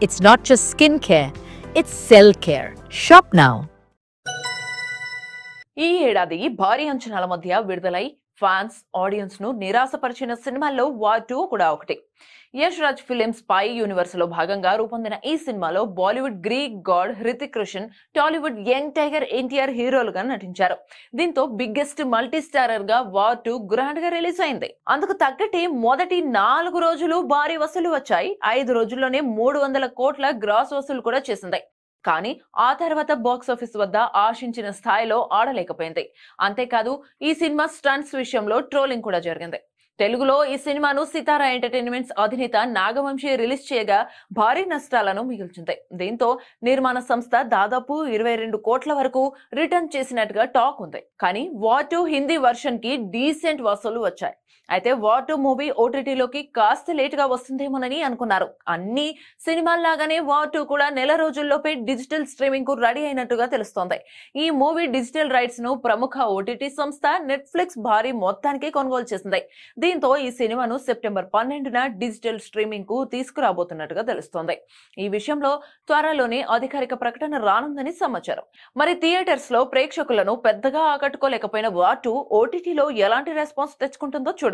It's not just skincare, it's cell care. Shop now. ఈ ఏడాది భారీ అంచనాల మధ్య విడుదలై ఫ్యాన్స్ ఆడియన్స్ ను నిరాశపరిచిన సినిమాల్లో వార్ 2 కూడా ఒకటి. Yash Raj films spy universe లో భాగంగా రూపొందిన ఈ సినిమాలో Bollywood Greek god Hrithik Roshan, Tollywood young tiger NTR హీరోలుగా నటించారు. దీంతో బిగ్గెస్ట్ మల్టీ స్టారర్ గా వార్ 2 గ్రాండ్ గా రిలీజ్ అయింది. అందుకు తగ్గట్టే మొదటి 4 రోజులు భారీ వసూలు వచ్చాయి. 5 రోజుల్లోనే 300 కోట్ల గ్రాస్ వసూలు కూడా చేసింది. కానీ ఆ తర్వాత బాక్స్ ఆఫీస్ వద్ద ఆశించిన స్థాయిలో ఆడలేకపోయింది. అంతేకాదు ఈ సినిమా స్టంట్స్ విషయంలో ట్రోలింగ్ కూడా జరిగింది. తెలుగులో ఈ సినిమాను సితారా ఎంటర్టైన్మెంట్స్ అధినేత నాగవంశీ రిలీజ్ చేయగా భారీ నష్టాలను మిగిల్చింది. దీంతో నిర్మాణ సంస్థ దాదాపు 22 కోట్ల వరకు రిటర్న్ చేసినట్టుగా టాక్ ఉంది. కానీ వార్ 2 హిందీ వర్షన్ కి డీసెంట్ వసూలు వచ్చాయి. అయితే వార్ 2 మూవీ ఓటీటీలోకి కాస్త లేట్ గా వస్తుందేమోనని అనుకున్నారు. అన్ని సినిమాల్లాగానే వార్ 2 కూడా నెల రోజుల్లోపే డిజిటల్ స్ట్రీమింగ్ కు రెడీ అయినట్టుగా తెలుస్తోంది. ఈ మూవీ డిజిటల్ రైట్స్ ను ప్రముఖ ఓటీటీ సంస్థ నెట్ఫ్లిక్స్ భారీ మొత్తానికి కొనుగోలు చేసింది. దీంతో ఈ సినిమాను సెప్టెంబర్ 12న డిజిటల్ స్ట్రీమింగ్ కు తీసుకురాబోతున్నట్టుగా తెలుస్తోంది. ఈ విషయంలో త్వరలోనే అధికారిక ప్రకటన రానుందని సమాచారం. మరి థియేటర్స్ లో ప్రేక్షకులను పెద్దగా ఆకట్టుకోలేకపోయిన వార్ 2 ఓటీటీలో ఎలాంటి రెస్పాన్స్ తెచ్చుకుంటుందో చూడాలి.